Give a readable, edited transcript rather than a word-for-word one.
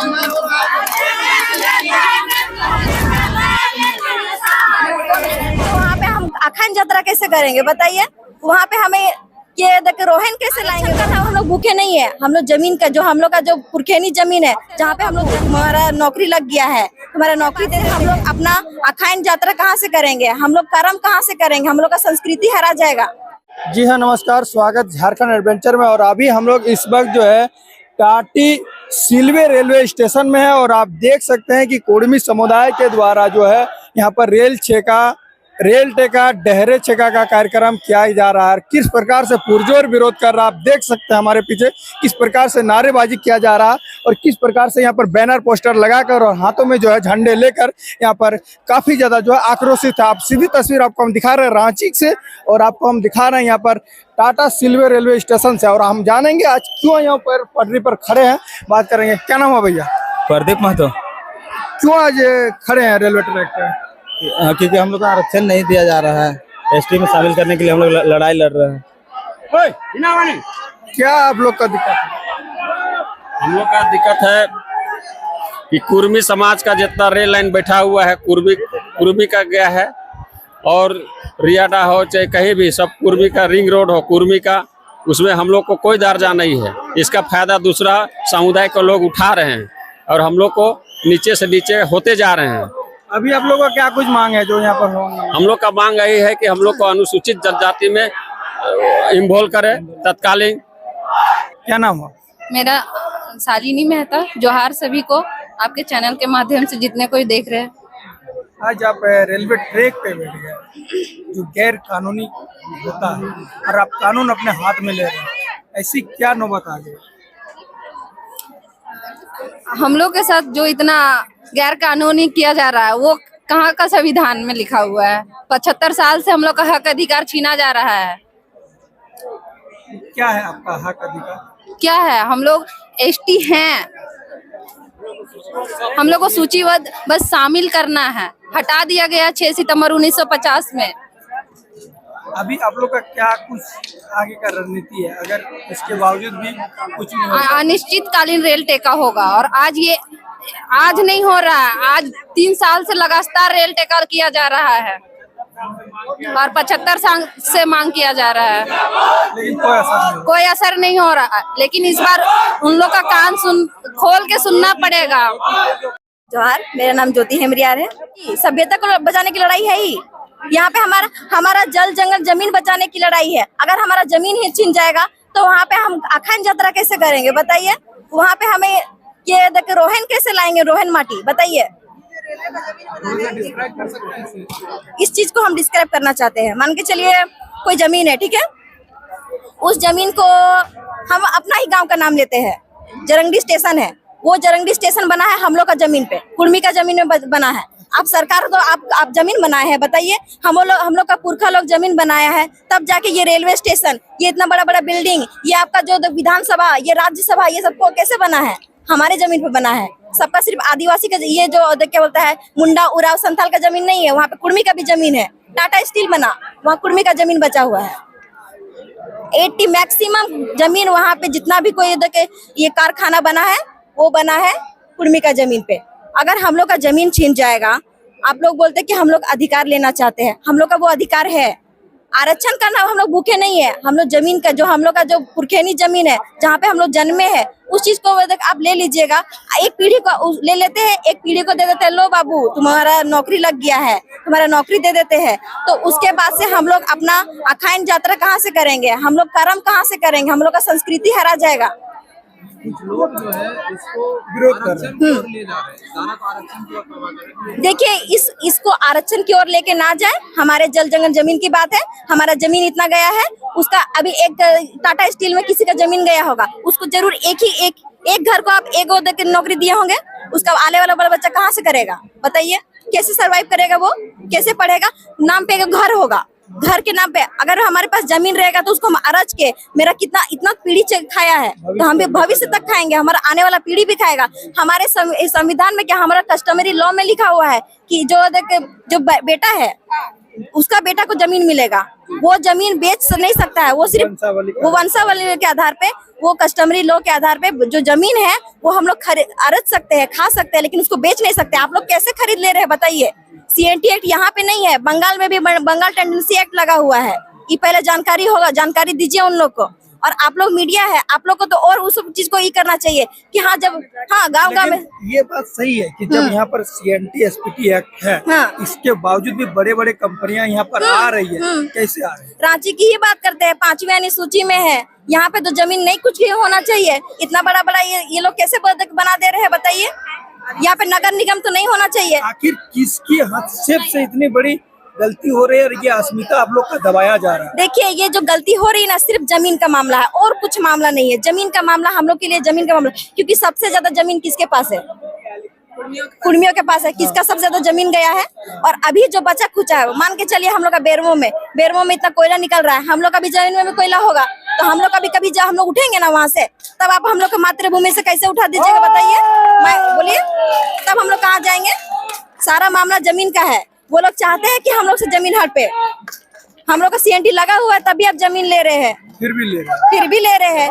वहाँ पे हम अखंड यात्रा कैसे करेंगे बताइए। वहाँ पे हमें ये देखिए रोहन कैसे लाएंगे। हम लोग भूखे नहीं है, हम लोग जमीन का जो हम लोग का जो पुरखेनी जमीन है जहाँ पे हम लोग हमारा नौकरी लग गया है, हमारा नौकरी दे हम लोग अपना अखंड यात्रा कहाँ से करेंगे, हम लोग कर्म कहाँ से करेंगे, हम लोग का संस्कृति हरा जाएगा। जी हाँ, नमस्कार, स्वागत झारखंड एडवेंचर में। और अभी हम लोग इस वक्त जो है टाटी सिलवे रेलवे स्टेशन में है और आप देख सकते हैं कि कुर्मी समुदाय के द्वारा जो है यहाँ पर रेल टेका डहरे छेका का कार्यक्रम किया जा रहा है। किस प्रकार से पुरजोर विरोध कर रहा है आप देख सकते हैं हमारे पीछे, किस प्रकार से नारेबाजी किया जा रहा है और किस प्रकार से यहाँ पर बैनर पोस्टर लगाकर और हाथों में जो है झंडे लेकर यहाँ पर काफी ज्यादा जो है आक्रोशित है। आप सीधी तस्वीर आपको हम दिखा रहे हैं रांची से और आपको हम दिखा रहे हैं यहाँ पर टाटा सिलवे रेलवे स्टेशन से। और हम जानेंगे आज क्यों यहाँ पर पटरी पर खड़े हैं, बात करेंगे। क्या नाम है भैया? प्रदीप महतो। क्यों आज खड़े हैं रेलवे ट्रैक पे? क्योंकि हम लोग का आरक्षण नहीं दिया जा रहा है, एसटी में शामिल करने के लिए हम लोग लड़ाई लड़ रहे हैं। क्या आप लोग का दिक्कत है? हम लोग का दिक्कत है कि कुर्मी समाज का जितना रेल लाइन बैठा हुआ है कुर्मी का गया है, और रियाडा हो चाहे कहीं भी सब कुर्मी का, रिंग रोड हो कुर्मी का, उसमें हम लोग को कोई दर्जा नहीं है। इसका फायदा दूसरा समुदाय को लोग उठा रहे हैं और हम लोग को नीचे से नीचे होते जा रहे हैं। अभी आप लोगों का क्या कुछ मांग है जो यहाँ पर होंगे? हम लोग का मांग यही है कि हम लोग को अनुसूचित जनजाति में इन्वॉल्व करे तत्कालीन। क्या नाम हो? मेरा शालिनी मेहता। जोहार सभी को, आपके चैनल के माध्यम से जितने कोई देख रहे हैं। आज आप रेलवे ट्रैक पे बैठ गए जो गैर कानूनी होता है और आप कानून अपने हाथ में ले रहे हैं, ऐसी क्या नौबत आ गई? हम लोग के साथ जो इतना गैर कानूनी किया जा रहा है वो कहाँ का संविधान में लिखा हुआ है? 75 साल से हम लोग का हक अधिकार छीना जा रहा है। क्या है आपका हक अधिकार? क्या है? हम लोग एसटी हैं, हम लोग को सूचीबद्ध बस शामिल करना है। हटा दिया गया 6 सितंबर 1950 में। अभी आप लोग का क्या कुछ आगे का रणनीति है अगर इसके बावजूद भी कुछ नहीं होता? अनिश्चितकालीन रेल टेका होगा, और आज नहीं हो रहा है, आज 3 साल से लगातार रेल टेका किया जा रहा है और 75 साल से मांग किया जा रहा है, लेकिन कोई असर नहीं हो रहा है। लेकिन इस बार उन लोग का कान खोल के सुनना पड़ेगा। जोहार, मेरा नाम ज्योति हेमरियार है। सभ्यता को बचाने की लड़ाई है ही यहाँ पे, हमारा जल जंगल जमीन बचाने की लड़ाई है। अगर हमारा जमीन ही छिन जाएगा तो वहाँ पे हम अखंड यात्रा कैसे करेंगे बताइए। वहाँ पे हमें ये देखिए रोहन कैसे लाएंगे, रोहन माटी बताइए। इस चीज को हम डिस्क्राइब करना चाहते हैं। मान के चलिए कोई जमीन है, ठीक है, उस जमीन को हम अपना ही गांव का नाम लेते हैं, जरंगडी स्टेशन है, वो जरंगडी स्टेशन बना है हम लोग का जमीन पे, कुर्मी का जमीन में बना है। आप सरकार तो आप जमीन बनाए हैं बताइए। हम लोग का पुरखा लोग जमीन बनाया है, तब जाके ये रेलवे स्टेशन, ये इतना बड़ा बड़ा बिल्डिंग, ये आपका जो विधानसभा, ये राज्यसभा, ये सबको कैसे बना है? हमारे जमीन पे बना है। सबका सिर्फ आदिवासी का, ये जो क्या बोलता है, मुंडा उराव संथाल का जमीन नहीं है, वहाँ पे कुर्मी का भी जमीन है। टाटा स्टील बना, वहाँ कुर्मी का जमीन बचा हुआ है। 80 मैक्सिमम जमीन वहाँ पे जितना भी कोई ये कारखाना बना है वो बना है कुर्मी का जमीन पे। अगर हम लोग का जमीन छीन जाएगा, आप लोग बोलते कि हम लोग अधिकार लेना चाहते हैं, हम लोग का वो अधिकार है। आरक्षण करना, हम लोग भूखे नहीं है। हम लोग जमीन का जो हम लोग का जो पुरखेनी जमीन है जहाँ पे हम लोग जन्मे हैं, उस चीज को आप ले लीजिएगा। एक पीढ़ी को ले लेते हैं, एक पीढ़ी को दे देते हैं, लो बाबू तुम्हारा नौकरी लग गया है, तुम्हारा नौकरी दे देते हैं। तो उसके बाद से हम लोग अपना अखंड यात्रा कहाँ से करेंगे, हम लोग कर्म कहाँ से करेंगे, हम लोग का संस्कृति हरा जाएगा। लोग जो है इसको विरोध कर रहे हैं। देखिए इसको आरक्षण की ओर लेके ना जाए। हमारे जल जंगल जमीन की बात है, हमारा जमीन इतना गया है, उसका अभी एक टाटा स्टील में किसी का जमीन गया होगा, उसको जरूर एक घर को आप एक नौकरी दिए होंगे, उसका आने वाला बड़ा बच्चा कहाँ से करेगा बताइए? कैसे सरवाइव करेगा, वो कैसे पढ़ेगा? नाम पे एक घर होगा, घर के नाम पे अगर हमारे पास जमीन रहेगा तो उसको हम अरज के, मेरा कितना इतना पीढ़ी खाया है तो हम भी भविष्य तक खाएंगे, हमारा आने वाला पीढ़ी भी खाएगा। हमारे संविधान में क्या, हमारा कस्टमरी लॉ में लिखा हुआ है कि जो बेटा है उसका बेटा को जमीन मिलेगा। वो जमीन बेच नहीं सकता है, वो सिर्फ वो वंशावली के आधार पे, वो कस्टमरी लॉ के आधार पे जो जमीन है वो हम लोग खरीद सकते हैं, खा सकते हैं, लेकिन उसको बेच नहीं सकते। आप लोग कैसे खरीद ले रहे हैं बताइए। CNT एक्ट यहाँ पे नहीं है, बंगाल में भी बंगाल टेंडेंसी एक्ट लगा हुआ है। ये पहले जानकारी होगा, जानकारी दीजिए उन लोग को। और आप लोग मीडिया है, आप लोग को तो और उस चीज को ये करना चाहिए कि हाँ जब गांव में ये बात सही है कि जब यहाँ पर CNT SPT एक्ट है, हाँ। इसके बावजूद भी बड़े बड़े कंपनियां यहाँ पर आ रही है, कैसे आ रही है? रांची की ही बात करते हैं, 5वीं अनुसूची में है। यहाँ पे तो जमीन नहीं कुछ भी होना चाहिए। इतना बड़ा बड़ा ये लोग कैसे बना दे रहे हैं बताइए। यहाँ पे नगर निगम तो नहीं होना चाहिए। आखिर किसकी हस्तक्षेप से इतनी बड़ी गलती हो रही है और ये अस्मिता आप लोग का दबाया जा रहा है? देखिए, ये जो गलती हो रही है ना, सिर्फ जमीन का मामला है और कुछ मामला नहीं है। जमीन का मामला हम लोग के लिए जमीन का मामला, क्योंकि सबसे ज्यादा जमीन किसके पास है? कुर्मियों के पास है। किसका सबसे ज्यादा जमीन गया है? और अभी जो बचा खुचा है, मान के चलिए हम लोग का बेरमो में इतना कोयला निकल रहा है, हम लोग का भी जमीन में भी कोयला होगा, तो हम लोग का भी कभी जब हम लोग उठेंगे ना वहाँ से, तब आप हम लोग को मातृभूमि से कैसे उठा दीजिएगा बताइए। बोलिए, तब हम लोग कहाँ जाएंगे? सारा मामला जमीन का है। वो लोग चाहते हैं कि हम लोग से जमीन हड़पे। हम लोग का CNT लगा हुआ है, तभी आप जमीन ले रहे हैं, फिर भी ले रहे हैं। फिर भी ले रहे हैं।